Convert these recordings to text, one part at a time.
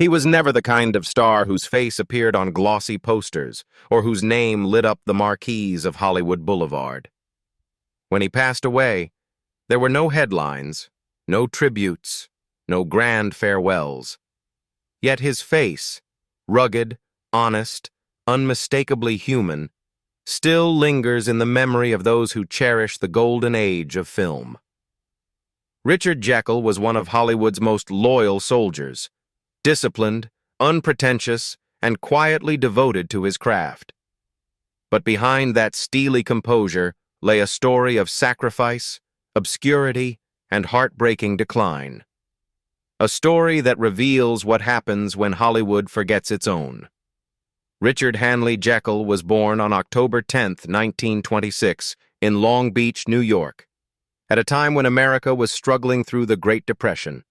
He was never the kind of star whose face appeared on glossy posters or whose name lit up the marquees of Hollywood Boulevard. When he passed away, there were no headlines, no tributes, no grand farewells. Yet his face, rugged, honest, unmistakably human, still lingers in the memory of those who cherish the golden age of film. Richard Jaeckel was one of Hollywood's most loyal soldiers, disciplined, unpretentious, and quietly devoted to his craft. But behind that steely composure lay a story of sacrifice, obscurity, and heartbreaking decline. A story that reveals what happens when Hollywood forgets its own. Richard Hanley Jaeckel was born on October 10, 1926, in Long Beach, New York, at a time when America was struggling through the Great Depression.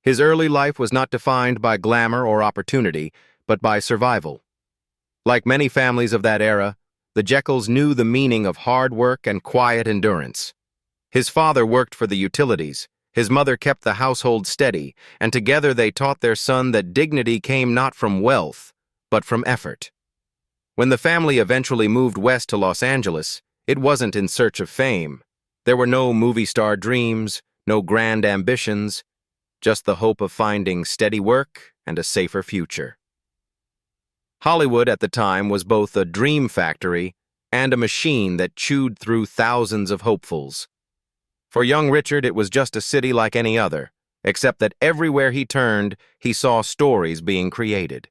His early life was not defined by glamour or opportunity, but by survival. Like many families of that era, the Jaeckels knew the meaning of hard work and quiet endurance. His father worked for the utilities, his mother kept the household steady, and together they taught their son that dignity came not from wealth, but from effort. When the family eventually moved west to Los Angeles, it wasn't in search of fame. There were no movie star dreams, no grand ambitions, just the hope of finding steady work and a safer future. Hollywood at the time was both a dream factory and a machine that chewed through thousands of hopefuls. For young Richard, it was just a city like any other, except that everywhere he turned, he saw stories being created.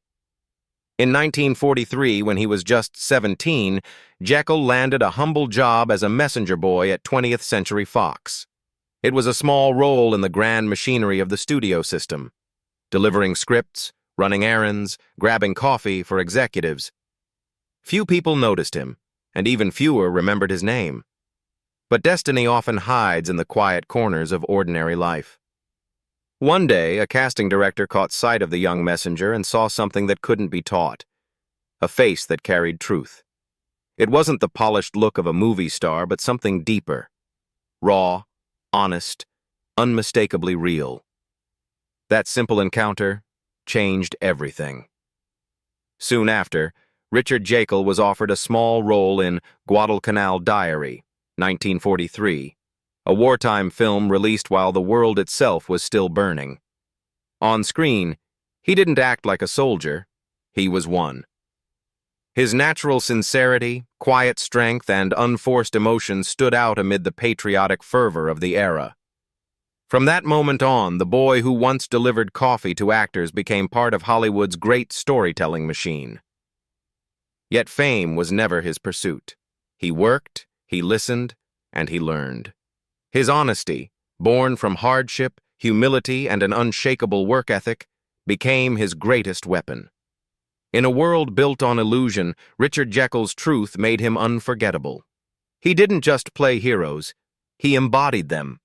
In 1943, when he was just 17, Jaeckel landed a humble job as a messenger boy at 20th Century Fox. It was a small role in the grand machinery of the studio system, delivering scripts, running errands, grabbing coffee for executives. Few people noticed him, and even fewer remembered his name. But destiny often hides in the quiet corners of ordinary life. One day, a casting director caught sight of the young messenger and saw something that couldn't be taught, a face that carried truth. It wasn't the polished look of a movie star, but something deeper, raw, honest, unmistakably real. That simple encounter changed everything. Soon after, Richard Jaeckel was offered a small role in Guadalcanal Diary, 1943, a wartime film released while the world itself was still burning. On screen, he didn't act like a soldier, he was one. His natural sincerity, quiet strength, and unforced emotion stood out amid the patriotic fervor of the era. From that moment on, the boy who once delivered coffee to actors became part of Hollywood's great storytelling machine. Yet fame was never his pursuit. He worked, he listened, and he learned. His honesty, born from hardship, humility, and an unshakable work ethic, became his greatest weapon. In a world built on illusion, Richard Jaeckel's truth made him unforgettable. He didn't just play heroes, he embodied them.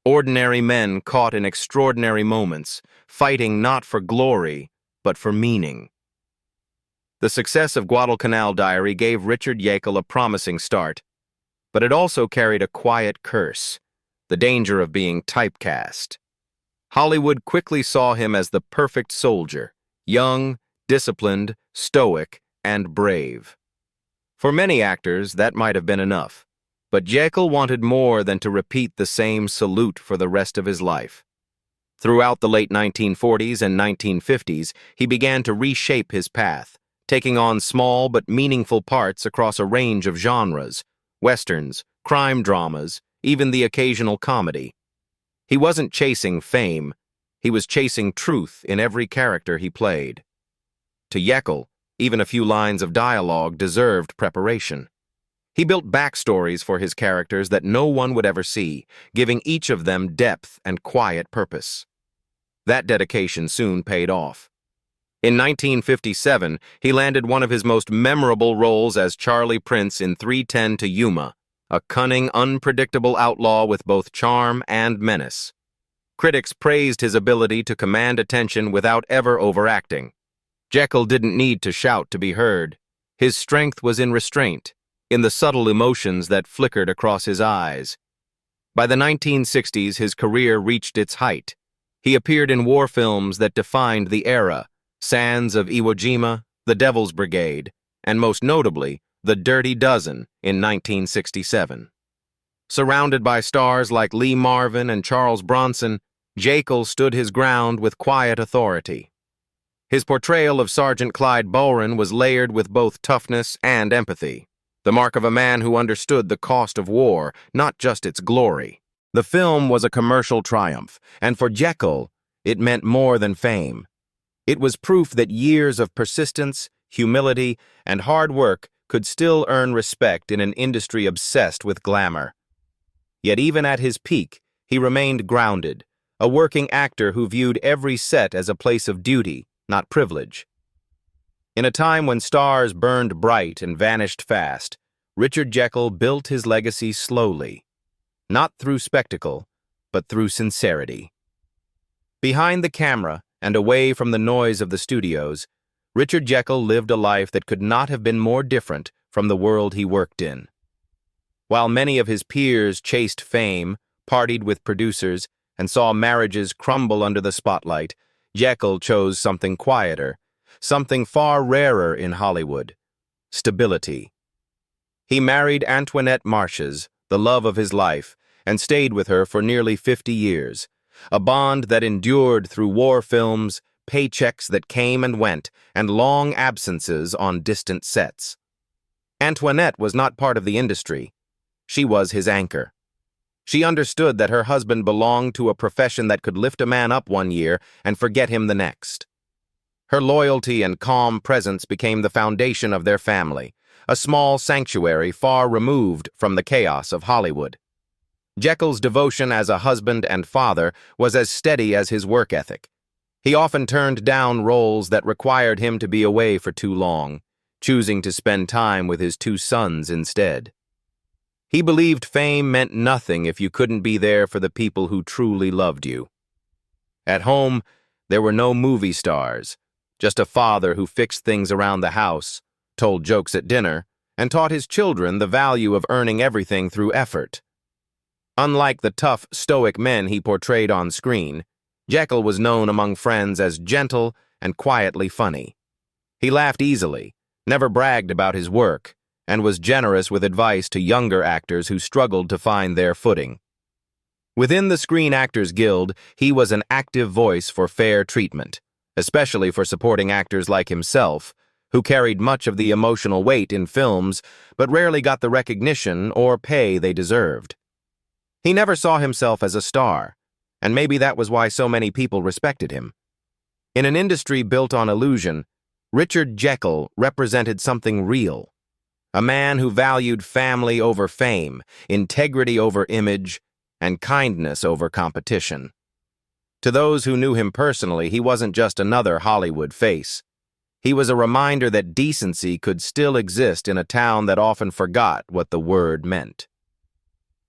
Ordinary men caught in extraordinary moments, fighting not for glory, but for meaning. The success of Guadalcanal Diary gave Richard Jaeckel a promising start, but it also carried a quiet curse, the danger of being typecast. Hollywood quickly saw him as the perfect soldier, young, disciplined, stoic, and brave. For many actors, that might have been enough, but Jaeckel wanted more than to repeat the same salute for the rest of his life. Throughout the late 1940s and 1950s, he began to reshape his path, taking on small but meaningful parts across a range of genres, westerns, crime dramas, even the occasional comedy. He wasn't chasing fame, he was chasing truth in every character he played. To Jaeckel, even a few lines of dialogue deserved preparation. He built backstories for his characters that no one would ever see, giving each of them depth and quiet purpose. That dedication soon paid off. In 1957, he landed one of his most memorable roles as Charlie Prince in 3:10 to Yuma, a cunning, unpredictable outlaw with both charm and menace. Critics praised his ability to command attention without ever overacting. Jaeckel didn't need to shout to be heard. His strength was in restraint, in the subtle emotions that flickered across his eyes. By the 1960s, his career reached its height. He appeared in war films that defined the era, Sands of Iwo Jima, The Devil's Brigade, and most notably, The Dirty Dozen in 1967. Surrounded by stars like Lee Marvin and Charles Bronson, Jaeckel stood his ground with quiet authority. His portrayal of Sergeant Clyde Bohren was layered with both toughness and empathy, the mark of a man who understood the cost of war, not just its glory. The film was a commercial triumph, and for Jaeckel, it meant more than fame. It was proof that years of persistence, humility, and hard work could still earn respect in an industry obsessed with glamour. Yet even at his peak, he remained grounded, a working actor who viewed every set as a place of duty, not privilege. In a time when stars burned bright and vanished fast, Richard Jaeckel built his legacy slowly, not through spectacle, but through sincerity. Behind the camera and away from the noise of the studios, Richard Jaeckel lived a life that could not have been more different from the world he worked in. While many of his peers chased fame, partied with producers, and saw marriages crumble under the spotlight, Jaeckel chose something quieter, something far rarer in Hollywood: stability. He married Antoinette Marches, the love of his life, and stayed with her for nearly 50 years, a bond that endured through war films, paychecks that came and went, and long absences on distant sets. Antoinette was not part of the industry. She was his anchor. She understood that her husband belonged to a profession that could lift a man up one year and forget him the next. Her loyalty and calm presence became the foundation of their family, a small sanctuary far removed from the chaos of Hollywood. Jaeckel's devotion as a husband and father was as steady as his work ethic. He often turned down roles that required him to be away for too long, choosing to spend time with his 2 sons instead. He believed fame meant nothing if you couldn't be there for the people who truly loved you. At home, there were no movie stars, just a father who fixed things around the house, told jokes at dinner, and taught his children the value of earning everything through effort. Unlike the tough, stoic men he portrayed on screen, Jaeckel was known among friends as gentle and quietly funny. He laughed easily, never bragged about his work, and was generous with advice to younger actors who struggled to find their footing. Within the Screen Actors Guild, he was an active voice for fair treatment, especially for supporting actors like himself, who carried much of the emotional weight in films but rarely got the recognition or pay they deserved. He never saw himself as a star, and maybe that was why so many people respected him. In an industry built on illusion, Richard Jaeckel represented something real. A man who valued family over fame, integrity over image, and kindness over competition. To those who knew him personally, he wasn't just another Hollywood face. He was a reminder that decency could still exist in a town that often forgot what the word meant.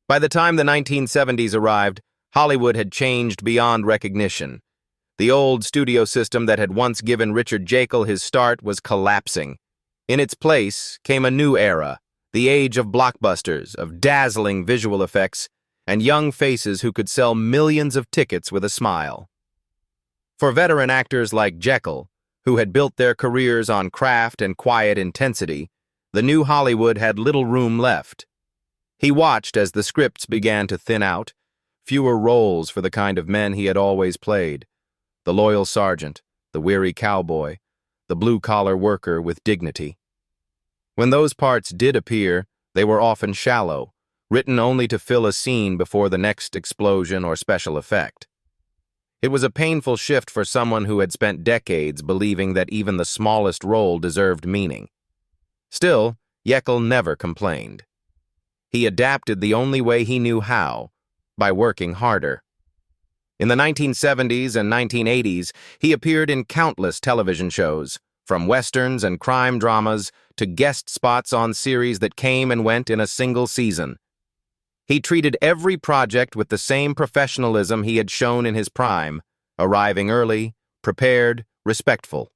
By the time the 1970s arrived, Hollywood had changed beyond recognition. The old studio system that had once given Richard Jaeckel his start was collapsing. In its place came a new era, the age of blockbusters, of dazzling visual effects, and young faces who could sell millions of tickets with a smile. For veteran actors like Jaeckel, who had built their careers on craft and quiet intensity, the new Hollywood had little room left. He watched as the scripts began to thin out, fewer roles for the kind of men he had always played: the loyal sergeant, the weary cowboy, the blue-collar worker with dignity. When those parts did appear, they were often shallow, written only to fill a scene before the next explosion or special effect. It was a painful shift for someone who had spent decades believing that even the smallest role deserved meaning. Still, Jaeckel never complained. He adapted the only way he knew how, by working harder. In the 1970s and 1980s, he appeared in countless television shows, from westerns and crime dramas to guest spots on series that came and went in a single season. He treated every project with the same professionalism he had shown in his prime, arriving early, prepared, respectful.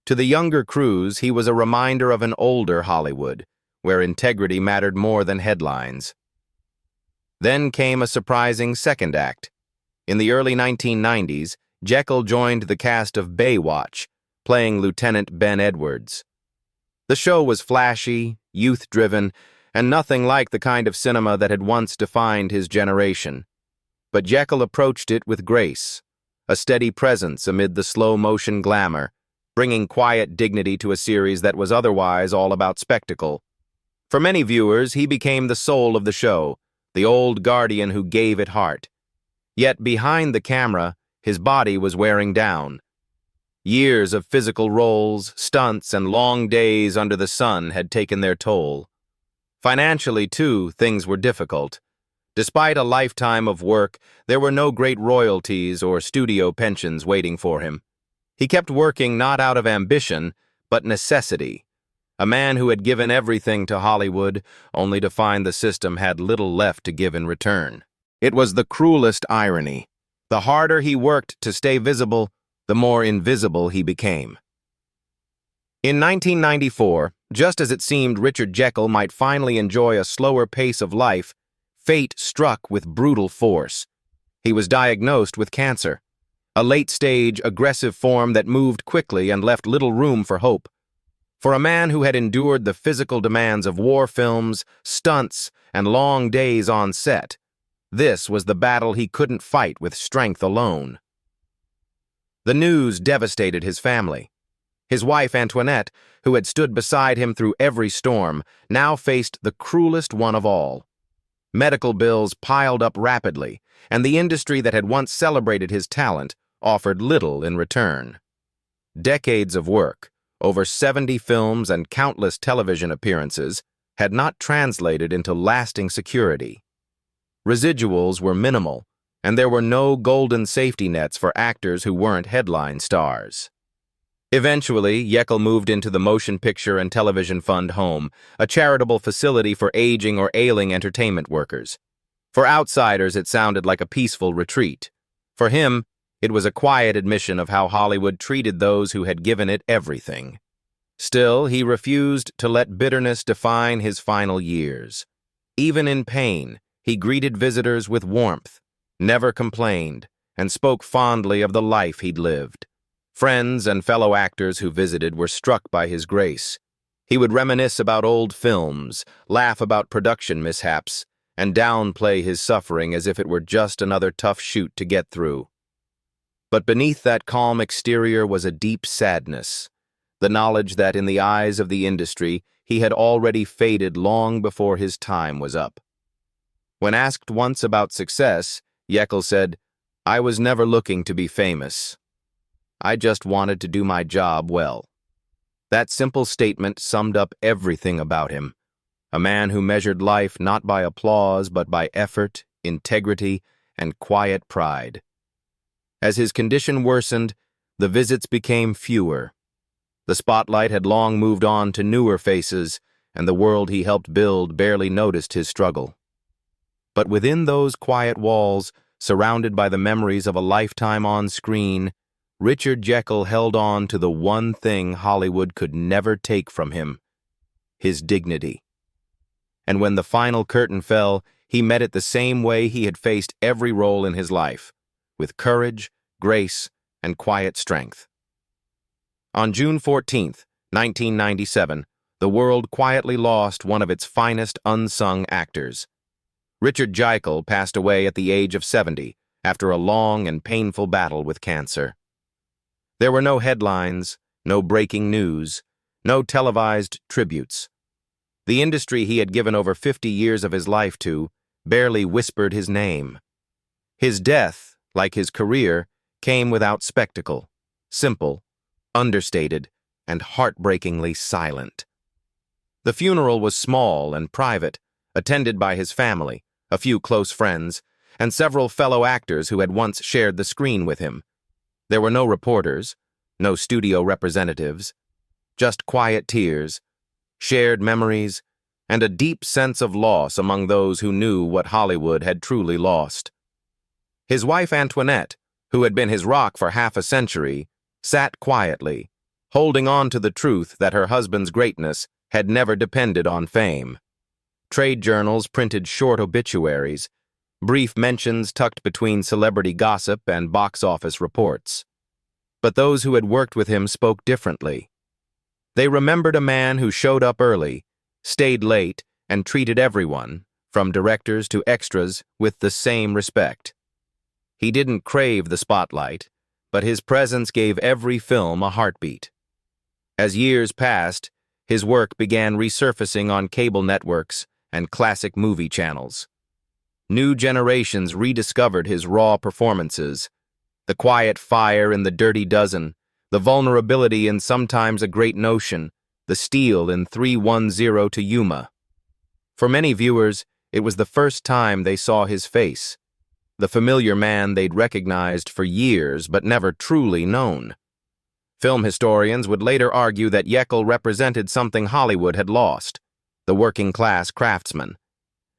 To the younger crews, he was a reminder of an older Hollywood, where integrity mattered more than headlines. Then came a surprising second act. In the early 1990s, Jaeckel joined the cast of Baywatch, playing Lieutenant Ben Edwards. The show was flashy, youth-driven, and nothing like the kind of cinema that had once defined his generation. But Jaeckel approached it with grace, a steady presence amid the slow-motion glamour, bringing quiet dignity to a series that was otherwise all about spectacle. For many viewers, he became the soul of the show, the old guardian who gave it heart. Yet behind the camera, his body was wearing down. Years of physical roles, stunts, and long days under the sun had taken their toll. Financially, too, things were difficult. Despite a lifetime of work, there were no great royalties or studio pensions waiting for him. He kept working not out of ambition, but necessity. A man who had given everything to Hollywood, only to find the system had little left to give in return. It was the cruelest irony. The harder he worked to stay visible, the more invisible he became. In 1994, just as it seemed Richard Jaeckel might finally enjoy a slower pace of life, fate struck with brutal force. He was diagnosed with cancer, a late-stage, aggressive form that moved quickly and left little room for hope. For a man who had endured the physical demands of war films, stunts, and long days on set, this was the battle he couldn't fight with strength alone. The news devastated his family. His wife, Antoinette, who had stood beside him through every storm, now faced the cruelest one of all. Medical bills piled up rapidly, and the industry that had once celebrated his talent offered little in return. Decades of work, over 70 films and countless television appearances, had not translated into lasting security. Residuals were minimal, and there were no golden safety nets for actors who weren't headline stars. Eventually, Jaeckel moved into the Motion Picture and Television Fund Home, a charitable facility for aging or ailing entertainment workers. For outsiders, it sounded like a peaceful retreat. For him, it was a quiet admission of how Hollywood treated those who had given it everything. Still, he refused to let bitterness define his final years. Even in pain, he greeted visitors with warmth, never complained, and spoke fondly of the life he'd lived. Friends and fellow actors who visited were struck by his grace. He would reminisce about old films, laugh about production mishaps, and downplay his suffering as if it were just another tough shoot to get through. But beneath that calm exterior was a deep sadness, the knowledge that in the eyes of the industry he had already faded long before his time was up. When asked once about success, Jaeckel said, "I was never looking to be famous. I just wanted to do my job well." That simple statement summed up everything about him, a man who measured life not by applause but by effort, integrity, and quiet pride. As his condition worsened, the visits became fewer. The spotlight had long moved on to newer faces, and the world he helped build barely noticed his struggle. But within those quiet walls, surrounded by the memories of a lifetime on screen, Richard Jaeckel held on to the one thing Hollywood could never take from him: his dignity. And when the final curtain fell, he met it the same way he had faced every role in his life, with courage, grace, and quiet strength. On June 14, 1997, the world quietly lost one of its finest unsung actors. Richard Jaeckel passed away at the age of 70 after a long and painful battle with cancer. There were no headlines, no breaking news, no televised tributes. The industry he had given over 50 years of his life to barely whispered his name. His death, like his career, came without spectacle, simple, understated, and heartbreakingly silent. The funeral was small and private, attended by his family, a few close friends, and several fellow actors who had once shared the screen with him. There were no reporters, no studio representatives, just quiet tears, shared memories, and a deep sense of loss among those who knew what Hollywood had truly lost. His wife Antoinette, who had been his rock for half a century, sat quietly, holding on to the truth that her husband's greatness had never depended on fame. Trade journals printed short obituaries, brief mentions tucked between celebrity gossip and box office reports. But those who had worked with him spoke differently. They remembered a man who showed up early, stayed late, and treated everyone, from directors to extras, with the same respect. He didn't crave the spotlight, but his presence gave every film a heartbeat. As years passed, his work began resurfacing on cable networks and classic movie channels. New generations rediscovered his raw performances, the quiet fire in The Dirty Dozen, the vulnerability in Sometimes a Great Notion, the steel in 310 to Yuma. For many viewers, it was the first time they saw his face, the familiar man they'd recognized for years but never truly known. Film historians would later argue that Jaeckel represented something Hollywood had lost, the working-class craftsman,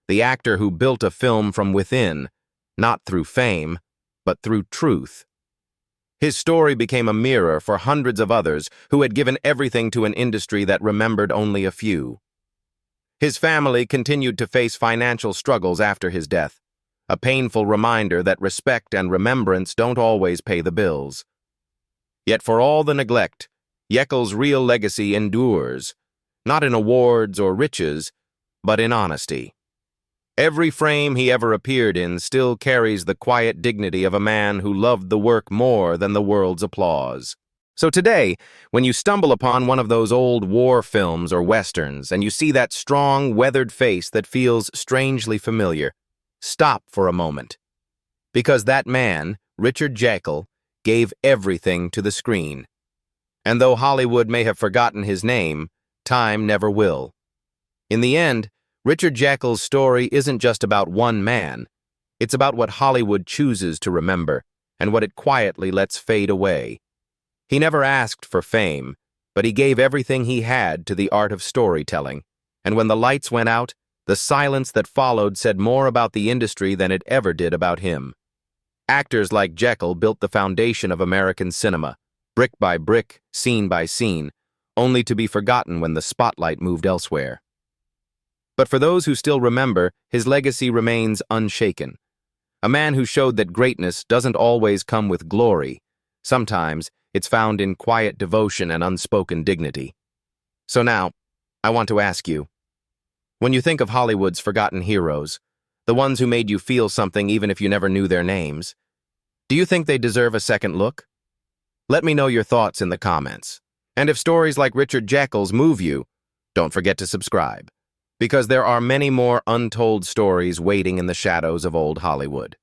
the actor who built a film from within, not through fame, but through truth. His story became a mirror for hundreds of others who had given everything to an industry that remembered only a few. His family continued to face financial struggles after his death, a painful reminder that respect and remembrance don't always pay the bills. Yet for all the neglect, Jaeckel's real legacy endures, not in awards or riches, but in honesty. Every frame he ever appeared in still carries the quiet dignity of a man who loved the work more than the world's applause. So today, when you stumble upon one of those old war films or westerns and you see that strong, weathered face that feels strangely familiar, stop for a moment. Because that man, Richard Jaeckel, gave everything to the screen. And though Hollywood may have forgotten his name, time never will. In the end, Richard Jaeckel's story isn't just about one man. It's about what Hollywood chooses to remember and what it quietly lets fade away. He never asked for fame, but he gave everything he had to the art of storytelling. And when the lights went out, the silence that followed said more about the industry than it ever did about him. Actors like Jaeckel built the foundation of American cinema, brick by brick, scene by scene, only to be forgotten when the spotlight moved elsewhere. But for those who still remember, his legacy remains unshaken. A man who showed that greatness doesn't always come with glory. Sometimes it's found in quiet devotion and unspoken dignity. So now, I want to ask you, when you think of Hollywood's forgotten heroes, the ones who made you feel something even if you never knew their names, do you think they deserve a second look? Let me know your thoughts in the comments. And if stories like Richard Jaeckel's move you, don't forget to subscribe, because there are many more untold stories waiting in the shadows of old Hollywood.